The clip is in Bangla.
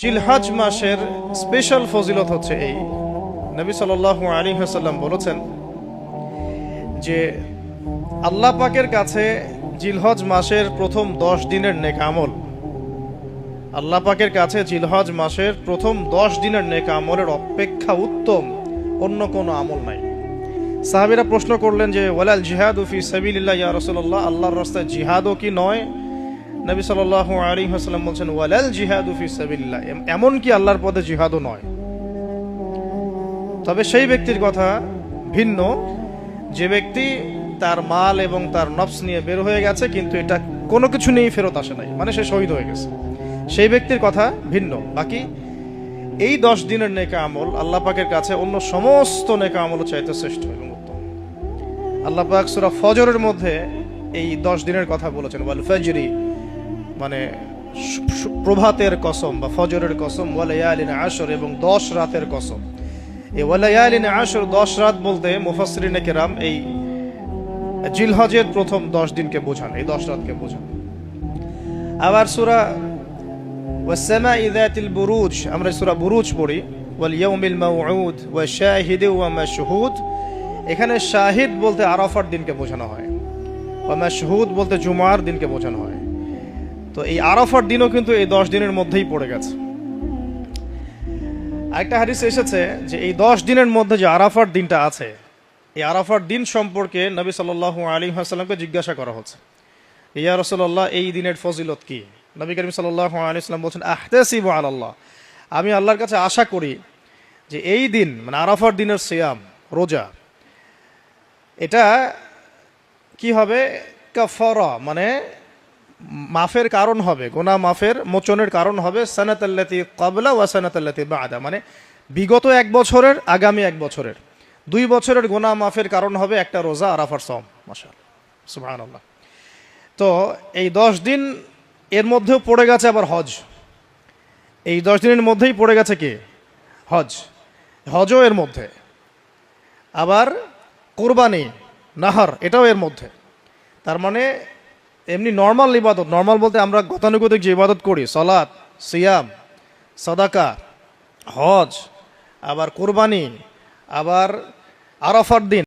জিলহজ মাসের স্পেশাল ফজিলত হচ্ছে এই, নবী সাল্লাল্লাহু আলাইহি ওয়াসাল্লাম বলেছেন যে আল্লাহ পাকের কাছে জিলহজ মাসের প্রথম 10 দিনের নেক আমল, আল্লাহ পাকের কাছে জিলহজ মাসের প্রথম 10 দিনের নেক আমলের অপেক্ষা উত্তম অন্য কোনো আমল নাই। সাহাবীরা প্রশ্ন করলেন যে ওয়ালাল জিহাদু ফি সাবিলিল্লাহ ইয়া রাসূলুল্লাহ, আল্লাহর রাস্তায় জিহাদও কি নয়? নবী সাল্লাল্লাহু আলাইহি ওয়াসাল্লাম বলেন ওয়ালাল জিহাদু ফি সাবিলিল্লাহ, এমন কি আল্লাহর পথে জিহাদও নয়। তবে সেই ব্যক্তির কথা ভিন্ন যে ব্যক্তি তার মাল এবং তার নফস নিয়ে বের হয়ে গেছে কিন্তু এটা কোনো কিছু নিয়েই ফেরত আসে নাই, মানে সে শহীদ হয়ে গেছে, সেই ব্যক্তির কথা ভিন্ন। বাকি এই 10 দিনের নেক আমল আল্লাহ পাকের কাছে অন্য সমস্ত নেক আমল চাইতে শ্রেষ্ঠ এবং উত্তম। আল্লাহ পাক সূরা ফজরের মধ্যে এই 10 দিনের কথা বলেছেন, ওয়াল ফজরি মানে প্রভাতের কসম বা ফজরের কসম, ওয়ালায়ালিন আশর এবং 10 রাতের কসম। এই ওয়ালায়ালিন আশর 10 রাত বলতে মুফাসসিরিনে কেরাম এই জিলহজের প্রথম 10 দিনকে বোঝান, এই 10 রাতকে বোঝান। আবার সূরা ওয়াস-সামাই যাতিল বুরুজ, আমরা সূরা বুরুজ পড়ি, ওয়াল ইয়াউমিল মাউউদ ওয়া শাহিদি ওয়া মাশহুদ, এখানে শাহিদ বলতে আরাফার দিনকে বোঝানো হয়, ওয়া মাশহুদ বলতে জুমার দিনকে বোঝানো হয়। তো এই আরাফার দিনও কিন্তু এই 10 দিনের মধ্যেই পড়ে গেছে। আরেকটা হাদিসে এসেছে যে এই 10 দিনের মধ্যে যে আরাফার দিনটা আছে, এই আরাফার দিন সম্পর্কে নবী সাল্লাল্লাহু আলাইহি ওয়াসাল্লামকে জিজ্ঞাসা করা হচ্ছে, ইয়া রাসূলুল্লাহ এই দিনের ফজিলত কি? নবী করিম সাল্লাল্লাহু আলাইহি ওয়াসাল্লাম বলেন আহতাসিবু আলাল্লাহ, আমি আল্লাহর কাছে আশা করি যে এই দিন মানে আরাফার দিনের সিয়াম রোজা, এটা কি হবে? কাফারা মানে মাফের কারণ হবে, গুনাহ মাফের মোচনের কারণ হবে। সানাতাল্লাতি ক্বাবলা ওয়া সানাতাল্লাতি বাদা, মানে বিগত 1 বছরের আগামী 1 বছরের 2 বছরের গুনাহ মাফের কারণ হবে একটা রোজা আরাফার সওম। মাশাআল্লাহ, সুবহানাল্লাহ। তো এই 10 দিন এর মধ্যেও পড়ে গেছে আবার হজ, এই 10 দিনের মধ্যেই পড়ে গেছে কি? হজ, হজও এর মধ্যে। আবার কুরবানি নাহার এটাও এর মধ্যে। তার মানে এমনি নর্মাল ইবাদত, নর্মাল বলতে আমরা গতানুগতিক যে ইবাদত করি, সালাত, সিয়াম, সাদাকা, হজ, আবার কুরবানি, আবার আরাফার দিন,